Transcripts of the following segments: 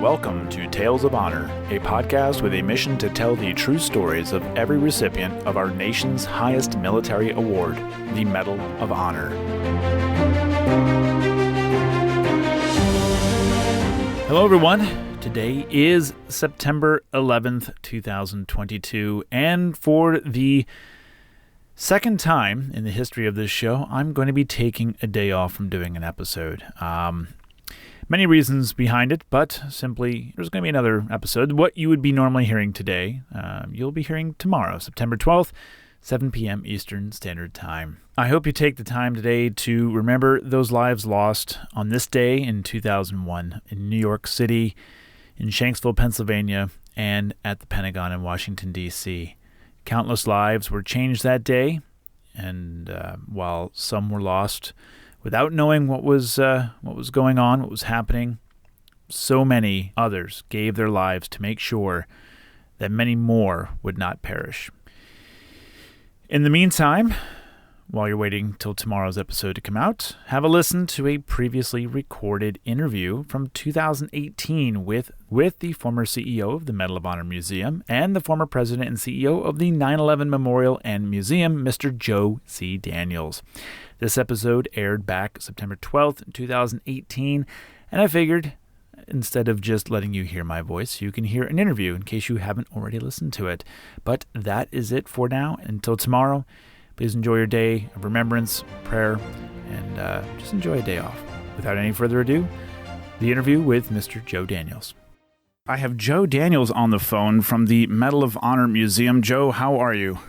Welcome to Tales of Honor, a podcast with a mission to tell the true stories of every recipient of our nation's highest military award, the Medal of Honor. Hello, everyone. Today is September 11th, 2022, and for the second time in the history of this show, I'm going to be taking a day off from doing an episode. Many reasons behind it, but simply there's going to be another episode. What you would be normally hearing today, you'll be hearing tomorrow, September 12th, 7 p.m. Eastern Standard Time. I hope you take the time today to remember those lives lost on this day in 2001 in New York City, in Shanksville, Pennsylvania, and at the Pentagon in Washington, D.C. Countless lives were changed that day, and while some were lost without knowing what was going on, what was happening, so many others gave their lives to make sure that many more would not perish. In the meantime, while you're waiting till tomorrow's episode to come out, have a listen to a previously recorded interview from 2018 with the former CEO of the Medal of Honor Museum and the former president and CEO of the 9/11 Memorial and Museum, Mr. Joe C. Daniels. This episode aired back September 12th, 2018, and I figured instead of just letting you hear my voice, you can hear an interview in case you haven't already listened to it. But that is it for now. Until tomorrow, please enjoy your day of remembrance, prayer, and just enjoy a day off. Without any further ado, the interview with Mr. Joe Daniels. I have Joe Daniels on the phone from the Medal of Honor Museum. Joe, how are you?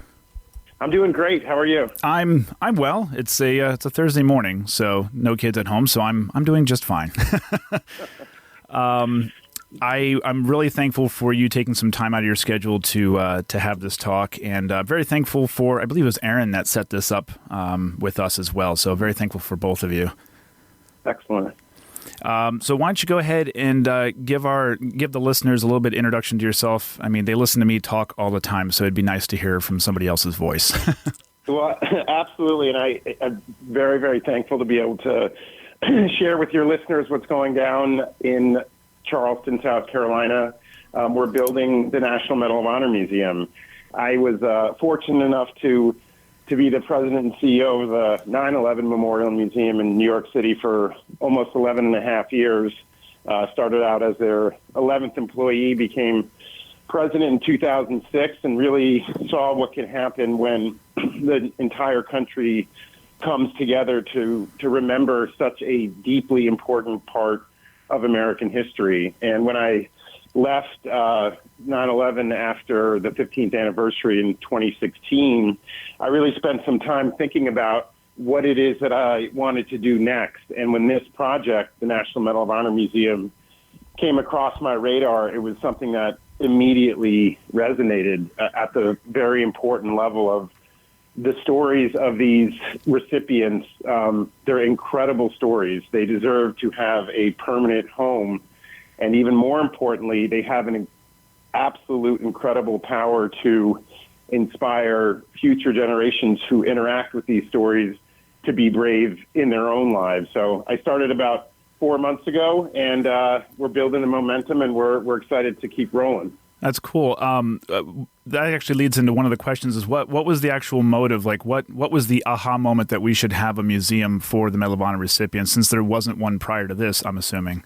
I'm doing great. How are you? I'm well. It's a Thursday morning, so no kids at home, so I'm doing just fine. I'm really thankful for you taking some time out of your schedule to have this talk, and very thankful for, I believe it was Aaron that set this up with us as well. So very thankful for both of you. Excellent. So why don't you go ahead and give the listeners a little bit of introduction to yourself? I mean, they listen to me talk all the time, so it'd be nice to hear from somebody else's voice. Well, absolutely, and I'm very, very thankful to be able to share with your listeners what's going down in Charleston, South Carolina. We're building the National Medal of Honor Museum. I was fortunate enough to be the president and CEO of the 9/11 Memorial Museum in New York City for almost 11 and a half years. Started out as their 11th employee, became president in 2006, and really saw what can happen when the entire country comes together to remember such a deeply important part of American history. And when I left 9/11 after the 15th anniversary in 2016, I really spent some time thinking about what it is that I wanted to do next. And when this project, the National Medal of Honor Museum, came across my radar, it was something that immediately resonated at the very important level of the stories of these recipients. They're incredible stories. They deserve to have a permanent home. And even more importantly, they have an absolute incredible power to inspire future generations who interact with these stories to be brave in their own lives. So I started about 4 months ago, and we're building the momentum, and we're excited to keep rolling. That's cool. That actually leads into one of the questions: is what was the actual motive? Like, what was the aha moment that we should have a museum for the Medal of Honor recipients, since there wasn't one prior to this, I'm assuming?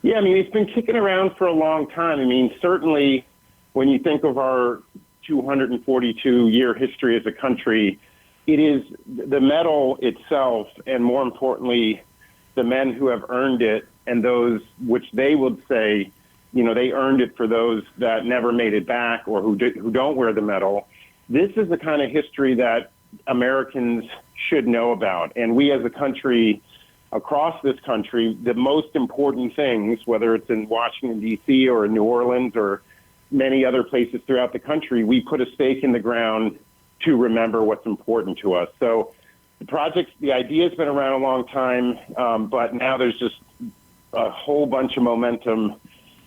Yeah, I mean, it's been kicking around for a long time. I mean, certainly when you think of our 242-year history as a country, it is the medal itself, and more importantly, the men who have earned it, and those which they would say, you know, they earned it for those that never made it back or who don't wear the medal. This is the kind of history that Americans should know about. And we as a country, across this country, the most important things, whether it's in Washington, D.C. or in New Orleans or many other places throughout the country, we put a stake in the ground to remember what's important to us. So the idea has been around a long time, but now there's just a whole bunch of momentum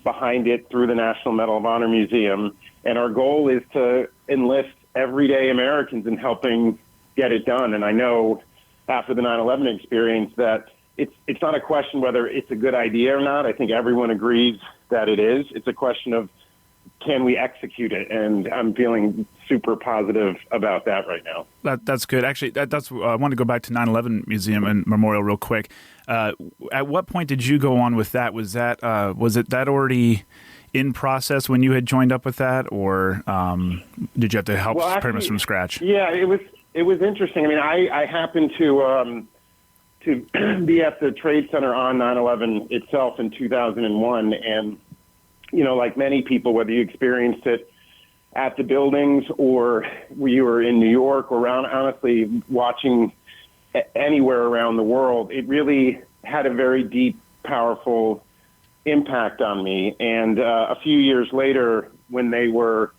behind it through the National Medal of Honor Museum. And our goal is to enlist everyday Americans in helping get it done. And I know after the 9/11 experience that it's not a question whether it's a good idea or not. I think everyone agrees that it is. It's a question of, can we execute it? And I'm feeling super positive about that right now. That's good. Actually, that's I want to go back to 9/11 Museum and Memorial real quick. At what point did you go on with that? Was it already in process when you had joined up with that, or did you have to help pretty much from scratch? Yeah, it was interesting. I mean, I happened to be at the Trade Center on 9/11 itself in 2001, and like many people, whether you experienced it at the buildings or you were in New York or honestly watching anywhere around the world, it really had a very deep, powerful impact on me. And a few years later, when they were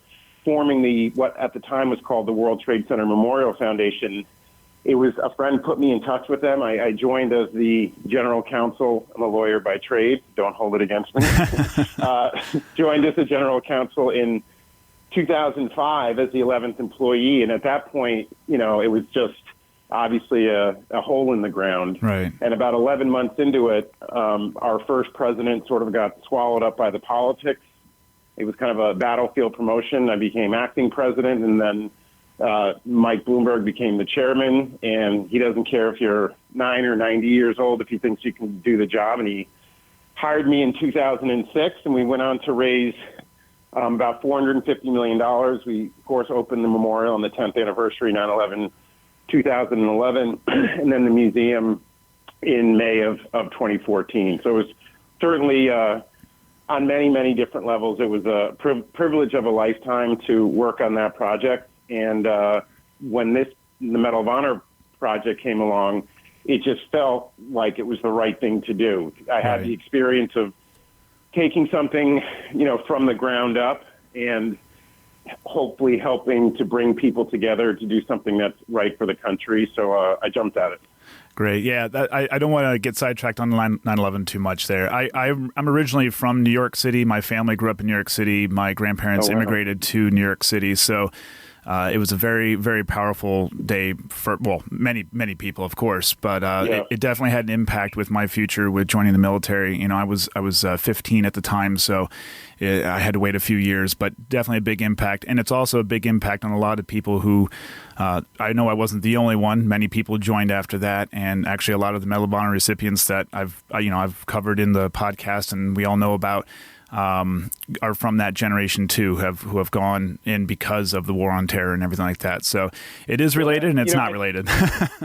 forming what at the time was called the World Trade Center Memorial Foundation, it was a friend put me in touch with them. I joined as the general counsel. I'm a lawyer by trade. Don't hold it against me. Joined as the general counsel in 2005 as the 11th employee. And at that point, it was just obviously a hole in the ground. Right. And about 11 months into it, our first president sort of got swallowed up by the politics. It was kind of a battlefield promotion. I became acting president, and then Mike Bloomberg became the chairman, and he doesn't care if you're 9 or 90 years old if he thinks you can do the job. And he hired me in 2006, and we went on to raise about $450 million. We, of course, opened the memorial on the 10th anniversary, 9/11, 2011, and then the museum in May of 2014. So it was certainly, on many, many different levels, it was a privilege of a lifetime to work on that project. And when the Medal of Honor project came along, it just felt like it was the right thing to do. I had the experience of taking something, from the ground up and hopefully helping to bring people together to do something that's right for the country. So I jumped at it. Great. Yeah, I don't want to get sidetracked on 9/11 too much there. I'm originally from New York City. My family grew up in New York City. My grandparents immigrated to New York City. So it was a very, very powerful day for, many, many people, of course, but it definitely had an impact with my future with joining the military. I was 15 at the time, so I had to wait a few years, but definitely a big impact. And it's also a big impact on a lot of people who, I know I wasn't the only one. Many people joined after that, and actually a lot of the Medal of Honor recipients that I've covered in the podcast and we all know about, are from that generation too, who have gone in because of the war on terror and everything like that. So it is related, and it's not related.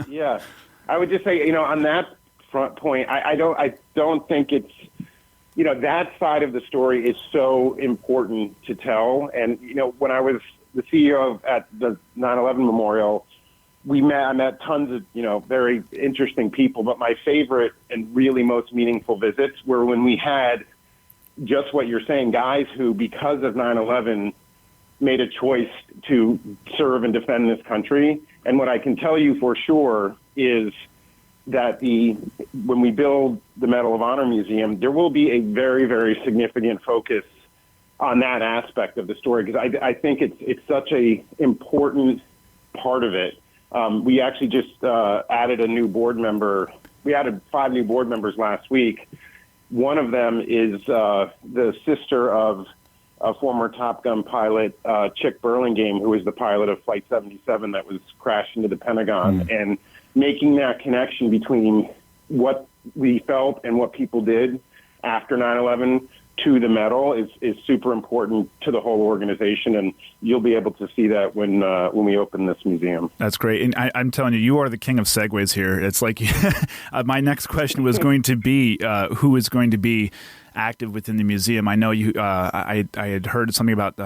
Yeah, I would just say, on that front point, I don't think it's, that side of the story is so important to tell. And when I was the CEO at the 9/11 Memorial, I met tons of very interesting people. But my favorite and really most meaningful visits were when we had just what you're saying, guys who, because of 9/11, made a choice to serve and defend this country. And what I can tell you for sure is that when we build the Medal of Honor Museum, there will be a very, very significant focus on that aspect of the story, because I think it's such a important part of it. We actually just added a new board member. We added 5 new board members last week. One of them is the sister of a former Top Gun pilot, Chick Burlingame, who was the pilot of Flight 77 that was crashed into the Pentagon. And making that connection between what we felt and what people did after 9/11 to the medal is super important to the whole organization, and you'll be able to see that when we open this museum. That's great, and I'm telling you, you are the king of segues here. It's like my next question was going to be who is going to be active within the museum. I know you. I had heard something about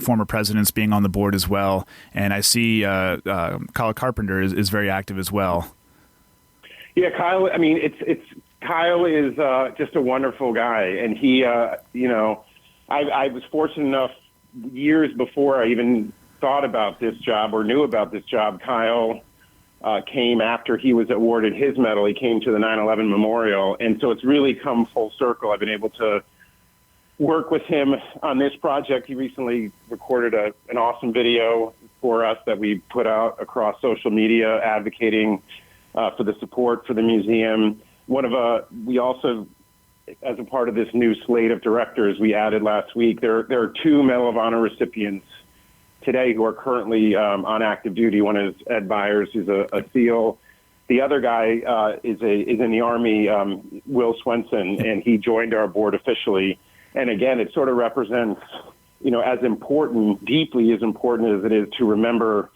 former presidents being on the board as well, and I see Kyle Carpenter is very active as well. Yeah, Kyle. I mean, Kyle is just a wonderful guy, and he, I was fortunate enough years before I even thought about this job or knew about this job. Kyle came after he was awarded his medal. He came to the 9/11 Memorial, and so it's really come full circle. I've been able to work with him on this project. He recently recorded an awesome video for us that we put out across social media advocating for the support for the museum. we also, as a part of this new slate of directors we added last week, there are 2 Medal of Honor recipients today who are currently on active duty. One is Ed Byers, who's a SEAL. The other guy is in the Army, Will Swenson, and he joined our board officially. And again, it sort of represents, as important, deeply as important as it is to remember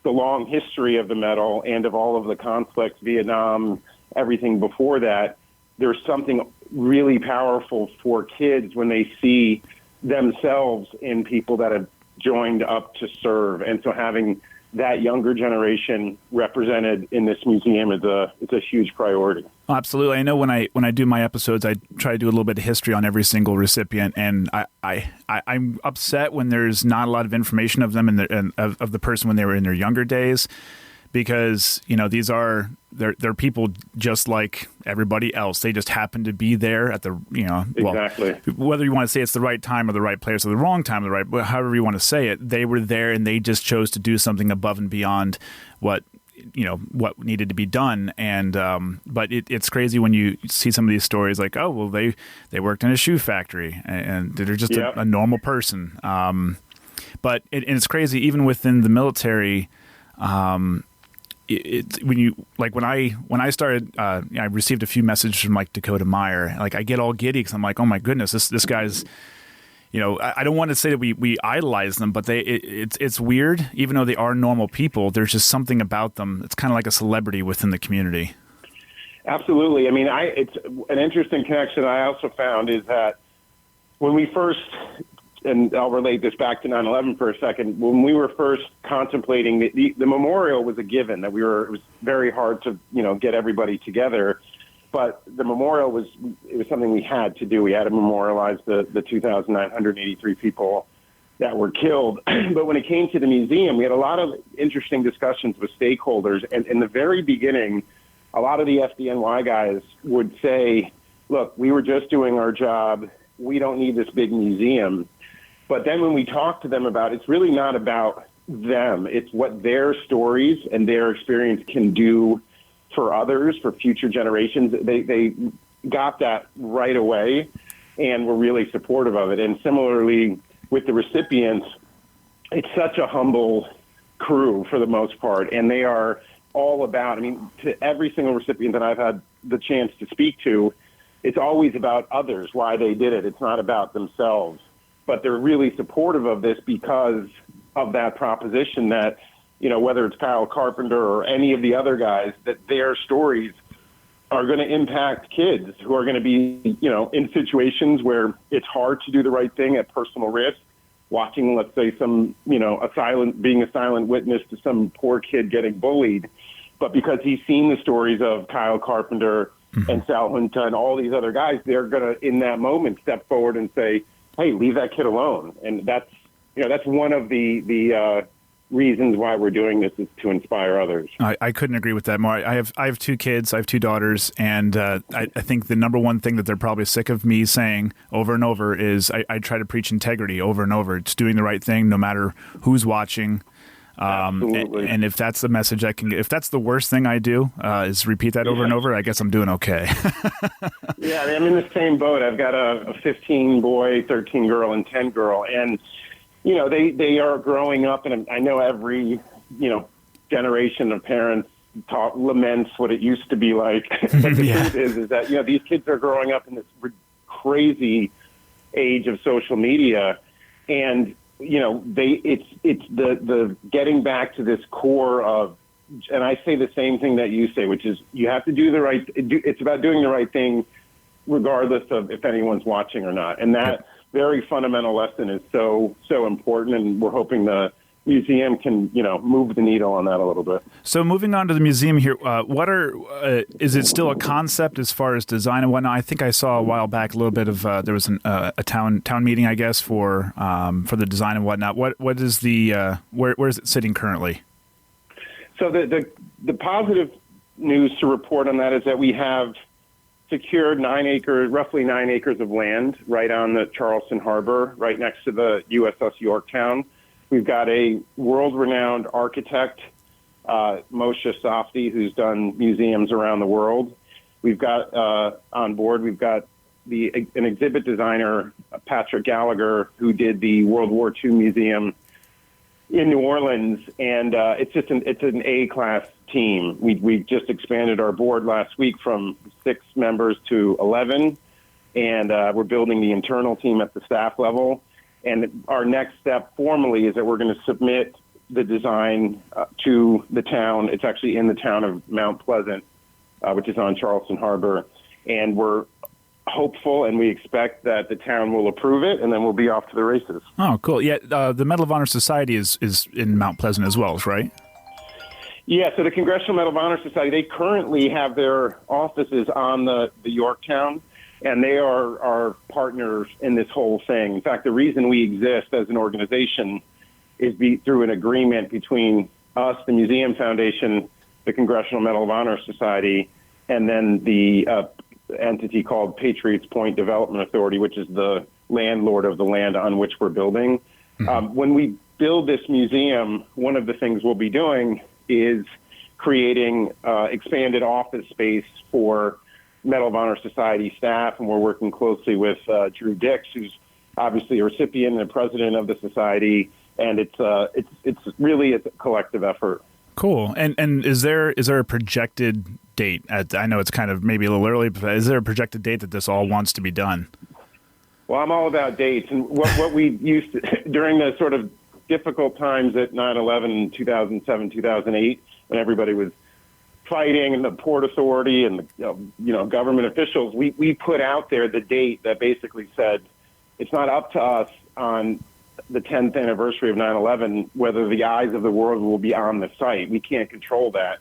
the long history of the medal and of all of the conflicts, Vietnam, everything before that. There's something really powerful for kids when they see themselves in people that have joined up to serve. And so having that younger generation represented in this museum is a huge priority. Oh, absolutely. I know when I do my episodes, I try to do a little bit of history on every single recipient, and I'm upset when there's not a lot of information of them and of the person when they were in their younger days, because they're people just like everybody else. They just happen to be there at the exactly. Whether you want to say it's the right time or the right place or the wrong time or however you want to say it, they were there and they just chose to do something above and beyond what needed to be done. And but it's crazy when you see some of these stories like, oh well, they worked in a shoe factory and they're just a normal person. But it's crazy even within the military. When I started, I received a few messages from like Dakota Meyer. Like I get all giddy because I'm like, oh my goodness, this guy's, I don't want to say that we idolize them, but it's weird. Even though they are normal people, there's just something about them. It's kind of like a celebrity within the community. Absolutely. I mean, it's an interesting connection I also found is that when we first, and I'll relate this back to 9/11 for a second. When we were first contemplating the memorial was a given that it was very hard to, get everybody together, but the memorial was something we had to do. We had to memorialize the 2,983 people that were killed. But when it came to the museum, we had a lot of interesting discussions with stakeholders. And in the very beginning, a lot of the FDNY guys would say, look, we were just doing our job. We don't need this big museum. But then when we talk to them about it's really not about them. It's what their stories and their experience can do for others, for future generations. They got that right away and were really supportive of it. And similarly with the recipients, it's such a humble crew for the most part. And they are all about, to every single recipient that I've had the chance to speak to, it's always about others, why they did it. It's not about themselves. But they're really supportive of this because of that proposition that, whether it's Kyle Carpenter or any of the other guys, that their stories are going to impact kids who are going to be, in situations where it's hard to do the right thing at personal risk, watching, let's say, being a silent witness to some poor kid getting bullied. But because he's seen the stories of Kyle Carpenter and Sal Junta and all these other guys, they're going to, in that moment, step forward and say, hey, leave that kid alone. And that's one of the reasons why we're doing this is to inspire others. I couldn't agree with that more. I have 2 kids. I have 2 daughters. And I think the number one thing that they're probably sick of me saying over and over is I try to preach integrity over and over. It's doing the right thing no matter who's watching. Absolutely. And if that's the message I can get, if that's the worst thing I do is repeat that over and over, I guess I'm doing okay. Yeah, I'm in the same boat. I've got a 15 boy, 13 girl, and 10 girl. And, they are growing up, and I know every, generation of parents laments what it used to be like. But the truth is that, these kids are growing up in this crazy age of social media. And, it's the getting back to this core of, and I say the same thing that you say, which is you have to do it's about doing the right thing regardless of if anyone's watching or not. And that very fundamental lesson is so important. And we're hoping the museum can, move the needle on that a little bit. So moving on to the museum here, is it still a concept as far as design and whatnot? I think I saw a while back a little bit of there was a town meeting, I guess, for the design and whatnot. What is where is it sitting currently? So the positive news to report on that is that we have secured roughly 9 acres of land right on the Charleston Harbor, right next to the USS Yorktown. We've got a world-renowned architect, Moshe Safdie, who's done museums around the world. we've got on board, we've got an exhibit designer, Patrick Gallagher, who did the World War II Museum in New Orleans, and it's an A-class team. We just expanded our board last week from 6 members to 11, and we're building the internal team at the staff level. And our next step formally is that we're going to submit the design to the town. It's actually in the town of Mount Pleasant, which is on Charleston Harbor, and we're hopeful and we expect that the town will approve it, and then we'll be off to the races. Oh, cool. Yeah, the Medal of Honor Society is in Mount Pleasant as well, right? Yeah, so the Congressional Medal of Honor Society, they currently have their offices on the Yorktown, and they are our partners in this whole thing. In fact, the reason we exist as an organization is through an agreement between us, the Museum Foundation, the Congressional Medal of Honor Society, and then the entity called Patriots Point Development Authority, which is the landlord of the land on which we're building. Mm-hmm. When we build this museum, one of the things we'll be doing is creating expanded office space for Medal of Honor Society staff, and we're working closely with Drew Dix, who's obviously a recipient and president of the society, and it's really a collective effort. Cool. And is there a projected date? I know it's kind of maybe a little early, but is there a projected date that this all wants to be done? Well, I'm all about dates, and what we used to, during the sort of difficult times at 9/11, 2007, 2008, when everybody was fighting, and the Port Authority and the government officials, we put out there the date that basically said it's not up to us on the 10th anniversary of 9/11 whether the eyes of the world will be on the site. We can't control that.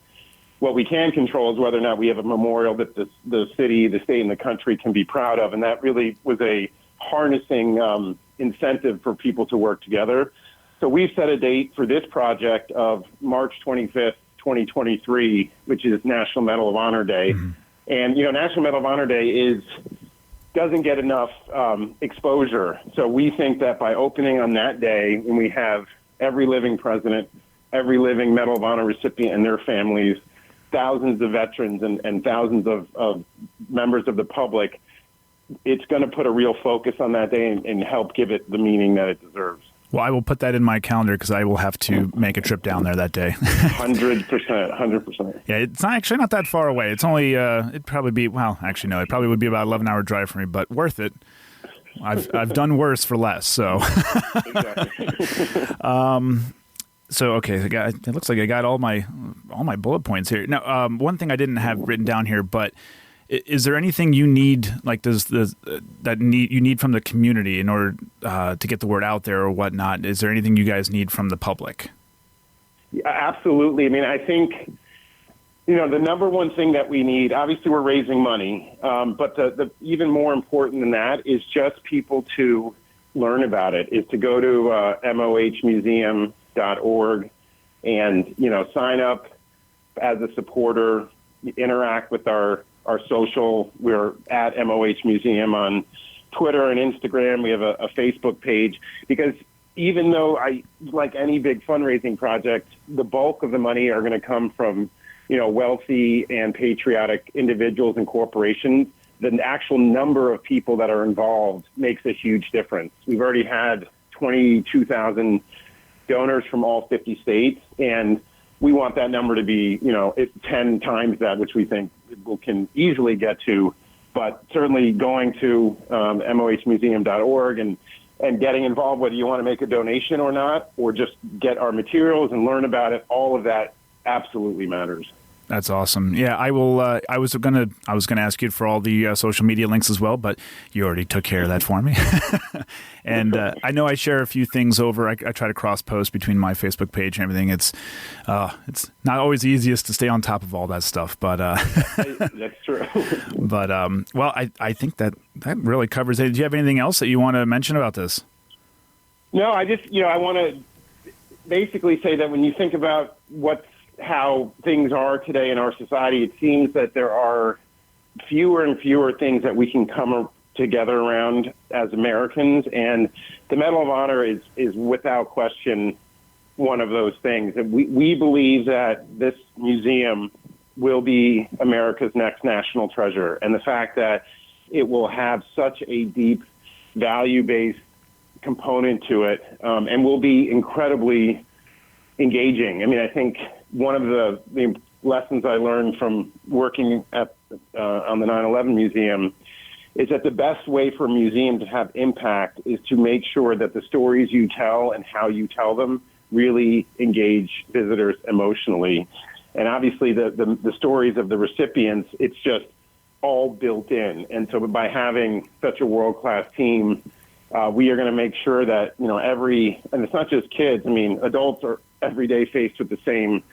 What we can control is whether or not we have a memorial that the city, the state, and the country can be proud of, and that really was a harnessing incentive for people to work together. So we've set a date for this project of March 25th, 2023, which is National Medal of Honor Day. Mm-hmm. And, National Medal of Honor Day doesn't get enough exposure. So we think that by opening on that day, when we have every living president, every living Medal of Honor recipient and their families, thousands of veterans and thousands of members of the public, it's going to put a real focus on that day and help give it the meaning that it deserves. Well, I will put that in my calendar because I will have to make a trip down there that day. 100%. Yeah, it's actually not that far away. It's only, it'd probably be, well, actually, no, it probably would be about 11-hour drive for me, but worth it. I've done worse for less, so. Exactly. So, okay, it looks like I got all my bullet points here. Now, one thing I didn't have written down here, but is there anything you need, like you need from the community in order to get the word out there or whatnot? Is there anything you guys need from the public? Yeah, absolutely. I mean, I think, the number one thing that we need, obviously we're raising money, but the even more important than that is just people to learn about it, is to go to mohmuseum.org and, sign up as a supporter, interact with our social. We're at MOH Museum on Twitter and Instagram. We have a Facebook page, because even though like any big fundraising project, the bulk of the money are going to come from, wealthy and patriotic individuals and corporations, the actual number of people that are involved makes a huge difference. We've already had 22,000 donors from all 50 states, and we want that number to be, 10 times that, which we think we can easily get to. But certainly going to mohmuseum.org and getting involved, whether you want to make a donation or not, or just get our materials and learn about it, all of that absolutely matters. That's awesome. Yeah, I will. I was gonna ask you for all the social media links as well, but you already took care of that for me. And I know I share a few things over. I try to cross post between my Facebook page and everything. It's not always the easiest to stay on top of all that stuff, but that's true. But well, I think that really covers it. Do you have anything else that you want to mention about this? No, I just I want to basically say that when you think about how things are today in our society, it seems that there are fewer and fewer things that we can come together around as Americans, and the Medal of Honor is without question one of those things. And we believe that this museum will be America's next national treasure. And the fact that it will have such a deep value-based component to it, and will be incredibly engaging. I mean, I think one of the lessons I learned from working at on the 9/11 Museum is that the best way for a museum to have impact is to make sure that the stories you tell and how you tell them really engage visitors emotionally. And obviously the stories of the recipients, it's just all built in. And so by having such a world-class team, we are going to make sure that, and it's not just kids. I mean, adults are every day faced with the same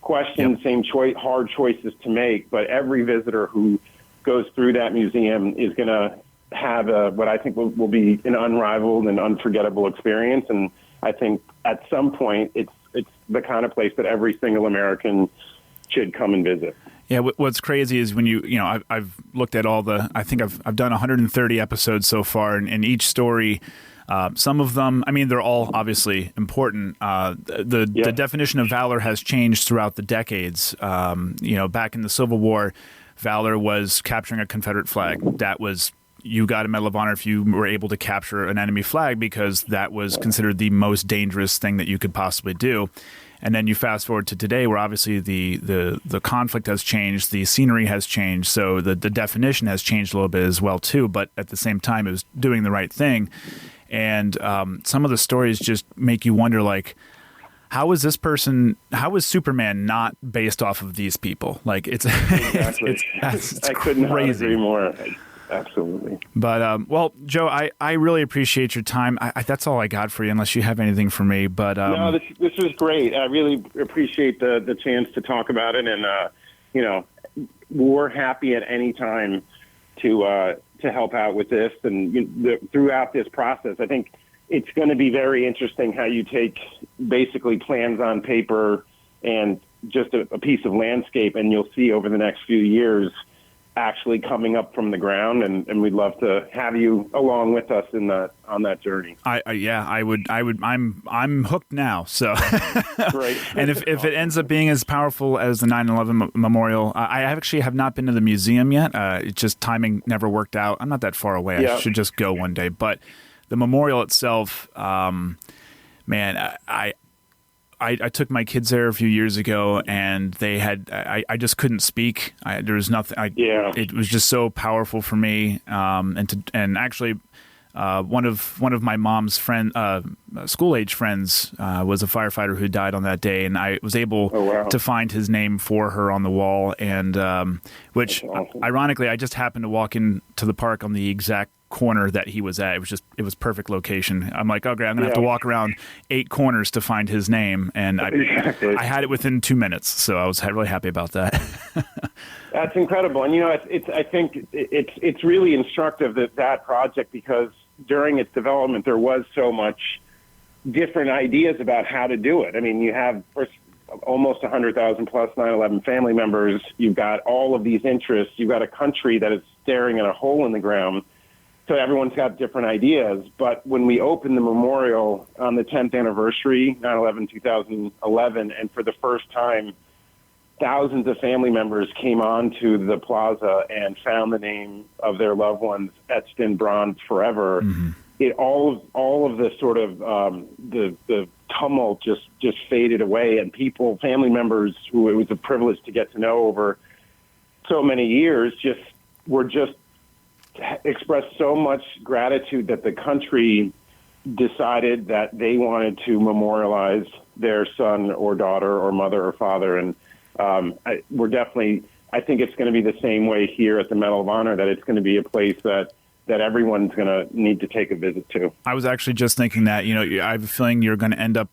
questions, same hard choices to make. But every visitor who goes through that museum is going to have what I think will be an unrivaled and unforgettable experience. And I think at some point it's the kind of place that every single American should come and visit. Yeah, what's crazy is when I've looked at I think I've done 130 episodes so far, and each story, some of them, I mean, they're all obviously important. The definition of valor has changed throughout the decades. Back in the Civil War, valor was capturing a Confederate flag. That was, you got a Medal of Honor if you were able to capture an enemy flag, because that was considered the most dangerous thing that you could possibly do. And then you fast forward to today, where obviously the conflict has changed, the scenery has changed, so the definition has changed a little bit as well too. But at the same time, it was doing the right thing. And some of the stories just make you wonder, like, how is Superman not based off of these people? Like, it's exactly. it's I couldn't crazy. agree more. Absolutely. But, well, Joe, I really appreciate your time. That's all I got for you, unless you have anything for me. But no, this was great. I really appreciate the chance to talk about it. And, we're happy at any time to help out with this. And throughout this process, I think it's going to be very interesting how you take basically plans on paper and just a piece of landscape, and you'll see over the next few years actually coming up from the ground, and we'd love to have you along with us on that journey. I would. I'm hooked now. So, great. And if it ends up being as powerful as the 9/11 memorial, I actually have not been to the museum yet. It's just timing never worked out. I'm not that far away. I should just go one day. But the memorial itself, man, I took my kids there a few years ago, and they had I just couldn't speak. There was nothing. It was just so powerful for me. And actually, one of my mom's school age friends was a firefighter who died on that day, and I was able to find his name for her on the wall. And which, awesome. Ironically, I just happened to walk into the park on the exact corner that he was at. It was perfect location. I'm like, okay, I'm gonna have to walk around 8 corners to find his name, and I had it within 2 minutes, so I was really happy about that. That's incredible. And I think it's really instructive that project, because during its development there was so much different ideas about how to do it. I mean, you have almost 100,000 plus 9/11 family members. You've got all of these interests. You've got a country that is staring at a hole in the ground. So everyone's got different ideas. But when we opened the memorial on the 10th anniversary, 9/11/2011, and for the first time, thousands of family members came onto the plaza and found the name of their loved ones etched in bronze forever. Mm-hmm. All of the sort of the tumult just faded away, and family members who it was a privilege to get to know over so many years, were expressed so much gratitude that the country decided that they wanted to memorialize their son or daughter or mother or father. And I think it's going to be the same way here at the Medal of Honor, that it's going to be a place that everyone's going to need to take a visit to. I was actually just thinking that, I have a feeling you're going to end up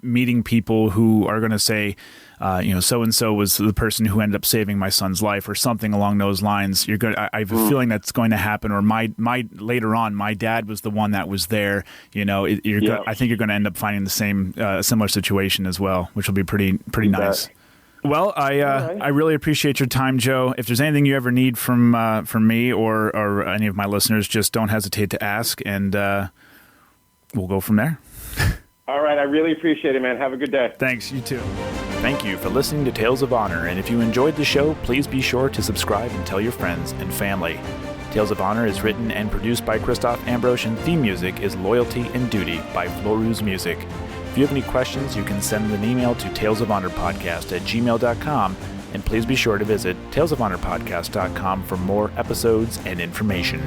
meeting people who are going to say, so-and-so was the person who ended up saving my son's life, or something along those lines. I have a feeling that's going to happen. Or later on, my dad was the one that was there. I think you're going to end up finding the same similar situation as well, which will be pretty nice. Well, I really appreciate your time, Joe. If there's anything you ever need from me or any of my listeners, just don't hesitate to ask, and we'll go from there. All right. I really appreciate it, man. Have a good day. Thanks. You too. Thank you for listening to Tales of Honor, and if you enjoyed the show, please be sure to subscribe and tell your friends and family. Tales of Honor is written and produced by Christoph Ambrosch, and theme music is Loyalty and Duty by Floruz Music. If you have any questions, you can send an email to talesofhonorpodcast@gmail.com, and please be sure to visit talesofhonorpodcast.com for more episodes and information.